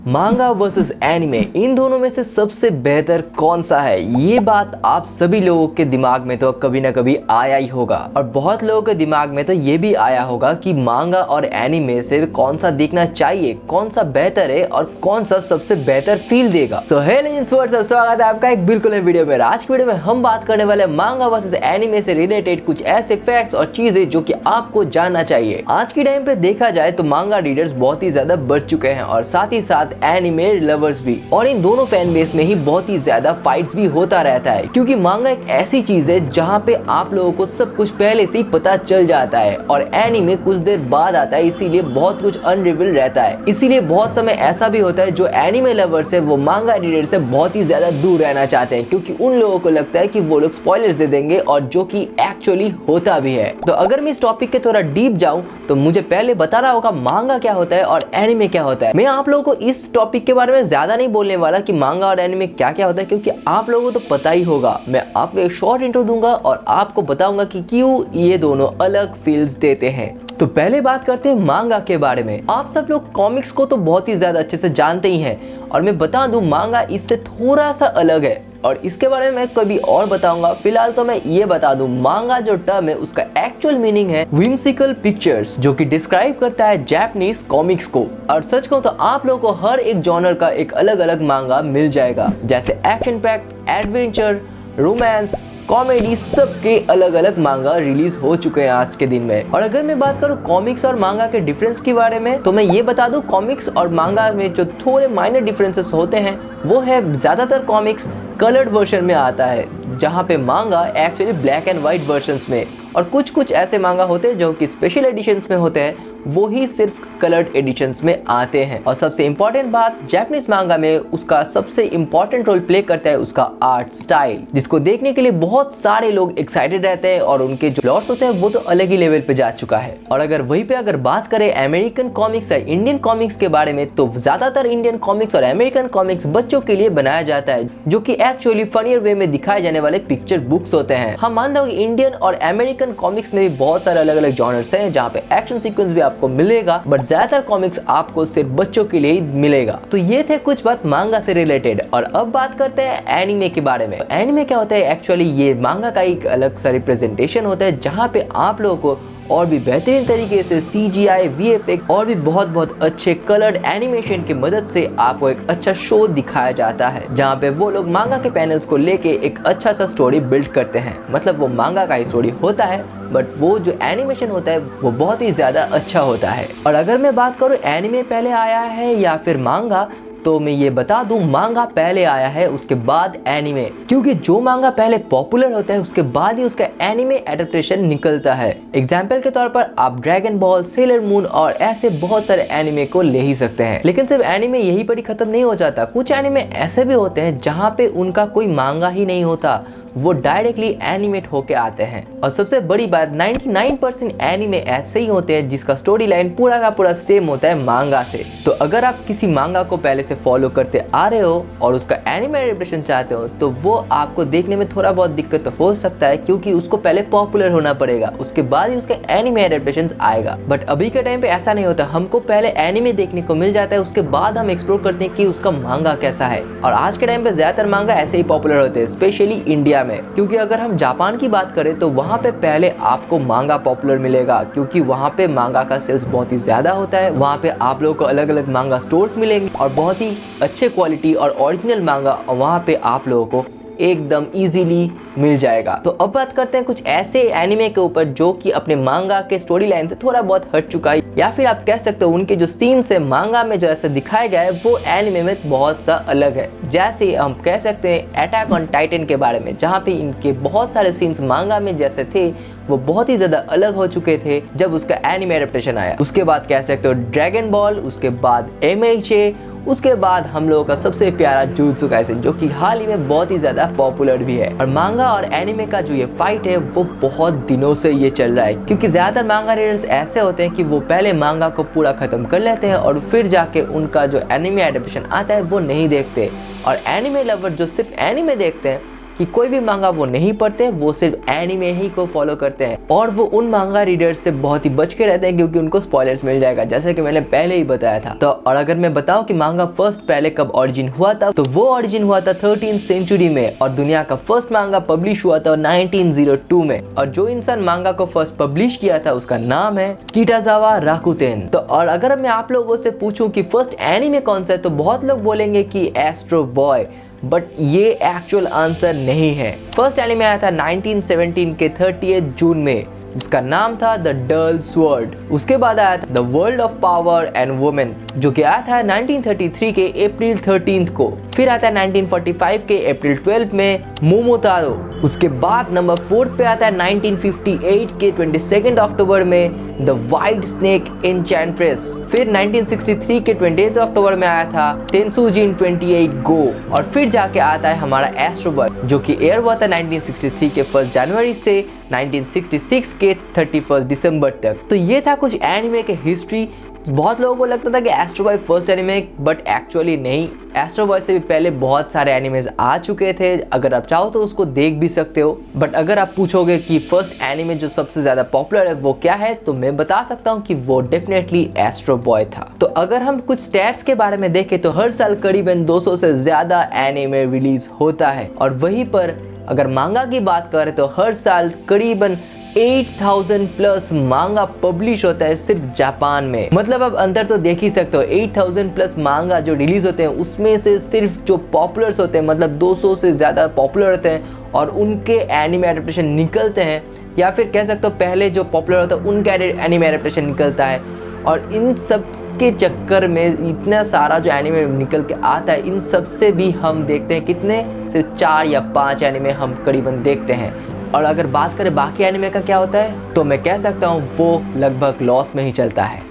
मांगा versus anime, इन दोनों में से सबसे बेहतर कौन सा है? ये बात आप सभी लोगों के दिमाग में तो कभी ना कभी आया ही होगा और बहुत लोगों के दिमाग में तो ये भी आया होगा कि मांगा और एनिमे से कौन सा देखना चाहिए, कौन सा बेहतर है और कौन सा सबसे बेहतर फील देगा। सो हे लेजेंड्स, व्हाट्सअप, स्वागत है आपका एक बिल्कुल नई वीडियो में। आज की वीडियो में हम बात करने वाले मांगा वर्सेस एनिमे से रिलेटेड कुछ ऐसे फैक्ट्स और चीजें जो कि आपको जानना चाहिए। आज के टाइम पे देखा जाए तो मांगा रीडर्स बहुत ही ज्यादा बढ़ चुके हैं और साथ ही साथ एनिमे लवर्स भी, और इन दोनों फैन बेस में ही बहुत ही ज्यादा फाइट्स भी होता रहता है क्योंकि मांगा एक ऐसी चीज है जहां पे आप लोगों को सब कुछ पहले से ही पता चल जाता है और एनिमे कुछ देर बाद आता है, इसीलिए बहुत कुछ अनरिवील रहता है। इसीलिए बहुत समय ऐसा भी होता है जो एनिमे लवर्स है वो मांगा रीडर से बहुत ही ज्यादा दूर रहना चाहते हैं क्योंकि उन लोगों को लगता है कि वो लोग स्पॉयलर्स दे देंगे, और जो कि एक्चुअली होता भी है। तो अगर मैं इस टॉपिक के थोड़ा डीप जाऊं तो मुझे पहले बताना होगा मांगा क्या होता है और एनिमे क्या होता है। मैं आप लोगों को इस टॉपिक के बारे में ज्यादा नहीं बोलने वाला कि मांगा और एनिमे क्या क्या होता है क्योंकि आप लोगों को तो पता ही होगा। मैं आपको एक शॉर्ट इंट्रो दूंगा और आपको बताऊंगा कि क्यों ये दोनों अलग फील्स देते हैं। तो पहले बात करते हैं मांगा के बारे में। आप सब लोग कॉमिक्स को तो बहुत ही ज्यादा अच्छे से जानते ही हैं और मैं बता दूं मांगा इससे थोड़ा सा अलग है और इसके बारे में मैं कभी और बताऊंगा। फिलहाल तो मैं ये बता दूं मांगा जो टर्म है उसका एक्चुअल मीनिंग है whimsical पिक्चर्स, जो कि डिस्क्राइब करता है जापानीज कॉमिक्स को। और सच कहूं तो आप लोगों को हर एक जॉनर का एक अलग अलग मांगा मिल जाएगा, जैसे action packed, adventure, romance, comedy, सबके अलग अलग मांगा रिलीज हो चुके हैं आज के दिन में। और अगर मैं बात करूं कॉमिक्स और मांगा के डिफरेंस के बारे में तो मैं ये बता दूं कॉमिक्स और मांगा में जो थोड़े माइनर डिफरेंसेस होते हैं वो है ज्यादातर कॉमिक्स कलर्ड वर्जन में आता है जहां पे मांगा actually black and white versions में, और कुछ ऐसे मांगा होते हैं जो कि स्पेशल एडिशंस में होते हैं, वो ही सिर्फ कलर्ड एडिशंस में आते हैं। और सबसे इंपॉर्टेंट बात, जापानीज मांगा में उसका सबसे इंपॉर्टेंट रोल प्ले करता है उसका आर्ट स्टाइल, जिसको देखने के लिए बहुत सारे लोग एक्साइटेड रहते हैं और उनके जो प्लॉट्स होते हैं वो तो अलग ही लेवल पे जा चुका है। और अगर वहीं पे अगर बात करें अमेरिकन कॉमिक्स या इंडियन कॉमिक्स के बारे में तो ज्यादातर इंडियन कॉमिक्स और अमेरिकन कॉमिक्स बच्चों के लिए बनाया जाता है जो कि एक्चुअली फनियर वे में दिखाए जाने वाले पिक्चर बुक्स होते हैं। हम मानते हैं कि इंडियन और अमेरिकन कॉमिक्स में भी बहुत सारे अलग अलग जॉनर्स हैं जहाँ पे एक्शन सीक्वेंस भी आपको मिलेगा, बट ज्यादातर कॉमिक्स आपको सिर्फ बच्चों के लिए ही मिलेगा। तो ये थे कुछ बात मांगा से रिलेटेड। और अब बात करते हैं एनिमे के बारे में। एनिमे क्या होता है? एक्चुअली ये मांगा का एक अलग सा रिप्रेजेंटेशन होता है जहाँ पे आप लोगों को और भी बेहतरीन तरीके से CGI, VFX और भी बहुत अच्छे कलर्ड एनिमेशन की मदद से आपको एक अच्छा शो दिखाया जाता है जहाँ पे वो लोग मांगा के पैनल्स को लेके एक अच्छा सा स्टोरी बिल्ड करते हैं। मतलब वो मांगा का ही स्टोरी होता है बट वो जो एनिमेशन होता है वो बहुत ही ज्यादा अच्छा होता है। और अगर मैं बात करूँ एनिमे पहले आया है या फिर मांगा, तो मैं ये बता दूं मांगा पहले आया है उसके बाद एनिमे, क्योंकि जो मांगा पहले पॉपुलर होता है उसके बाद ही उसका एनिमे एडेप्टेशन निकलता है। एग्जाम्पल के तौर पर आप ड्रैगन बॉल, सेलर मून और ऐसे बहुत सारे एनिमे को ले ही सकते हैं। लेकिन सिर्फ एनिमे यही पर ही खत्म नहीं हो जाता, कुछ एनिमे ऐसे भी होते हैं जहाँ पे उनका कोई मांगा ही नहीं होता, वो डायरेक्टली एनिमेट होके आते हैं। और सबसे बड़ी बात 99% एनिमे ऐसे ही होते हैं जिसका स्टोरी लाइन पूरा का पूरा सेम होता है मांगा से। तो अगर आप किसी मांगा को पहले से फॉलो करते आ रहे हो और उसका एनिमे एडेप्टेशन चाहते हो तो वो आपको देखने में थोड़ा बहुत दिक्कत हो सकता है क्योंकि उसको पहले पॉपुलर होना पड़ेगा, उसके बाद ही उसका एनिमे एडेप्टेशन आएगा। बट अभी के टाइम पे ऐसा नहीं होता, हमको पहले एनिमे देखने को मिल जाता है उसके बाद हम एक्सप्लोर करते हैं कि उसका मांगा कैसा है। और आज के टाइम पे ज्यादातर मांगा ऐसे ही पॉपुलर होते हैं स्पेशली इंडिया में, क्योंकि अगर हम जापान की बात करें तो वहाँ पे पहले आपको मांगा पॉपुलर मिलेगा क्योंकि वहाँ पे मांगा का सेल्स बहुत ही ज्यादा होता है। वहाँ पे आप लोगों को अलग अलग मांगा स्टोर्स मिलेंगे और बहुत ही अच्छे क्वालिटी और ओरिजिनल मांगा वहाँ पे आप लोगों को एकदम इजीली मिल जाएगा। तो अब बात करते हैं कुछ ऐसे एनिमे के ऊपर जो कि अपने मांगा के स्टोरी लाइन से थोड़ा बहुत हट चुका है, या फिर आप कह सकते हो उनके जो सीन्स है मांगा में जो ऐसे दिखाया गया है वो एनिमे में बहुत सा अलग है। जैसे हम कह सकते हैं अटैक ऑन टाइटन के बारे में, जहाँ पे इनके बहुत सारे सीन्स मांगा में जैसे थे वो बहुत ही ज्यादा अलग हो चुके थे जब उसका एनिमे एडेप्टेशन आया। उसके बाद कह सकते हो ड्रैगन बॉल, उसके बाद MHA, उसके बाद हम लोगों का सबसे प्यारा जुजुत्सु काइसेन जो कि हाल ही में बहुत ही ज्यादा पॉपुलर भी है। और मांगा और एनिमे का जो ये फाइट है वो बहुत दिनों से ये चल रहा है क्योंकि ज्यादातर मांगा रीडर्स ऐसे होते हैं कि वो पहले मांगा को पूरा खत्म कर लेते हैं और फिर जाके उनका जो एनिमे एडेप्टेशन आता है वो नहीं देखते। और एनिमे लवर जो सिर्फ एनिमे देखते हैं कि कोई भी मांगा वो नहीं पढ़ते, वो सिर्फ एनिमे ही को फॉलो करते हैं और वो उन मांगा रीडर्स से बहुत ही बच के रहते हैं क्योंकि उनको स्पॉयलर्स मिल जाएगा, जैसे कि मैंने पहले ही बताया था। तो और अगर मैं बताऊं कि मांगा फर्स्ट पहले कब ओरिजिन हुआ था, तो वो ओरिजिन हुआ था 13th सेंचुरी में और दुनिया का फर्स्ट मांगा पब्लिश हुआ था 1902 में। और जो इंसान मांगा को फर्स्ट पब्लिश किया था उसका नाम है किटाजावा राकुतेन। तो और अगर मैं आप लोगों से पूछूं कि फर्स्ट एनीमे कौन सा है, तो बहुत लोग बोलेंगे कि एस्ट्रो बॉय, बट ये एक्चुअल आंसर नहीं है। फर्स्ट एनीमे आया था 1917 के 30 जून में, जिसका नाम था द डल स्वर्ड। उसके बाद आया था the world of power and women, जो कि आया था 1933 के अप्रैल 13 को। फिर आता है 1945 के अप्रैल 12 में मोमोतारो। उसके बाद नंबर 4 पे आता है 1958 के 22 अक्टूबर में द वाइट स्नेक एन्चेंट्रेस। फिर 1963 के 28 अक्टूबर में आया था टेंसुजिन 28 गो। और फिर जाके आता है हमारा एस्ट्रो बॉय, जो कि एयर हुआ था 1963 के 1 जनवरी से 1966 के 31 दिसंबर तक। तो ये था कुछ एनिमे के हिस्ट्री। बहुत लोगों को लगता था कि astro boy first anime, but actually नहीं। एस्ट्रो बॉय से भी पहले बहुत सारे एनिमेज आ चुके थे, अगर आप चाहो तो उसको देख भी सकते हो। बट अगर आप पूछोगे कि फर्स्ट एनिमे जो सबसे ज्यादा पॉपुलर है वो क्या है, तो मैं बता सकता हूँ कि वो डेफिनेटली एस्ट्रो बॉय था। तो अगर हम कुछ स्टैट्स के बारे में देखें तो हर साल करीबन 200 से ज्यादा एनिमे रिलीज होता है। और वहीं पर अगर मांगा की बात करें तो हर साल करीबन 8000 प्लस मांगा पब्लिश होता है सिर्फ जापान में। मतलब आप अंतर तो देख ही सकते हो, 8000 प्लस मांगा जो रिलीज होते हैं उसमें से सिर्फ जो पॉपुलर्स होते हैं, मतलब 200 से ज़्यादा पॉपुलर होते हैं और उनके एनिमे एडेप्टेशन निकलते हैं, या फिर कह सकते हो पहले जो पॉपुलर होता है उनका एनिमे एडेप्टेशन निकलता है। और इन सब के चक्कर में इतना सारा जो एनिमे निकल के आता है, इन सब से भी हम देखते हैं कितने, सिर्फ 4 या 5 एनिमे हम करीबन देखते हैं। और अगर बात करें बाकी एनिमे का क्या होता है, तो मैं कह सकता हूँ वो लगभग लॉस में ही चलता है।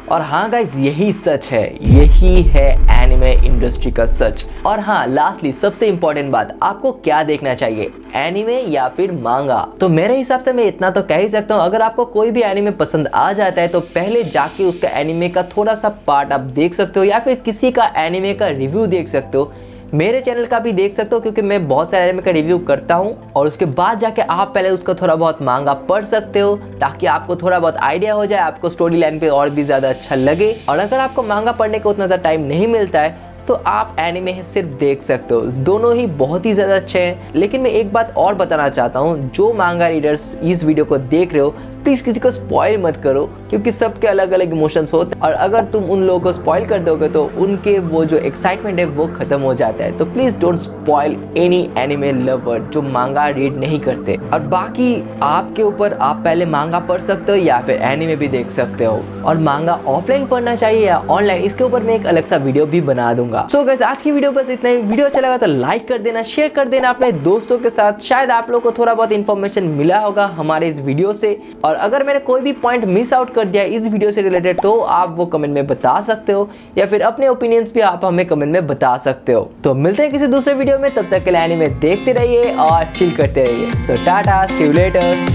और हाँ गाइज, यही सच है, यही है एनिमे इंडस्ट्री का सच। और हाँ, लास्टली सबसे इंपॉर्टेंट बात, आपको क्या देखना चाहिए, एनिमे या फिर मांगा? तो मेरे हिसाब से मैं इतना तो कह ही सकता हूँ, अगर आपको कोई भी एनिमे पसंद आ जाता है तो पहले जाके उसका एनिमे का थोड़ा सा पार्ट आप देख सकते हो, या फिर किसी का एनिमे का रिव्यू देख सकते हो। मेरे चैनल का भी देख सकते हो क्योंकि मैं बहुत सारे एनिमे का रिव्यू करता हूँ। और उसके बाद जाके आप पहले उसका थोड़ा बहुत मांगा पढ़ सकते हो, ताकि आपको थोड़ा बहुत आइडिया हो जाए, आपको स्टोरी लाइन पे और भी ज़्यादा अच्छा लगे। और अगर आपको मांगा पढ़ने का उतना ज़्यादा टाइम नहीं मिलता है तो आप एनिमे सिर्फ देख सकते हो। दोनों ही बहुत ही ज़्यादा अच्छे हैं। लेकिन मैं एक बात और बताना चाहता हूँ, जो मांगा रीडर्स इस वीडियो को देख रहे हो, प्लीज़ किसी को स्पॉइल मत करो, क्योंकि सबके अलग अलग इमोशंस होते हैं और अगर तुम उन लोगों को स्पॉइल कर दोगे तो उनके वो जो एक्साइटमेंट है वो खत्म हो जाता है। तो please don't spoil any anime lover जो मांगा रीड नहीं करते। और बाकी आपके ऊपर, आप पहले मांगा पढ़ सकते हो या फिर एनिमे भी देख सकते हो। और मांगा ऑफलाइन पढ़ना चाहिए या ऑनलाइन, इसके ऊपर मैं एक अलग सा वीडियो भी बना दूंगा। सो गाइस, आज की वीडियो बस इतना ही। वीडियो अच्छा लगा तो लाइक कर देना, शेयर कर देना अपने दोस्तों के साथ। शायद आप लोग को थोड़ा बहुत इन्फॉर्मेशन मिला होगा हमारे इस वीडियो से। और अगर मैंने कोई भी पॉइंट मिस आउट कर दिया इस वीडियो से रिलेटेड तो आप वो कमेंट में बता सकते हो, या फिर अपने ओपिनियंस भी आप हमें कमेंट में बता सकते हो। तो मिलते हैं किसी दूसरे वीडियो में, तब तक के लिए एनीमे देखते रहिए और चिल करते रहिए। सो टाटा, सी यू लेटर।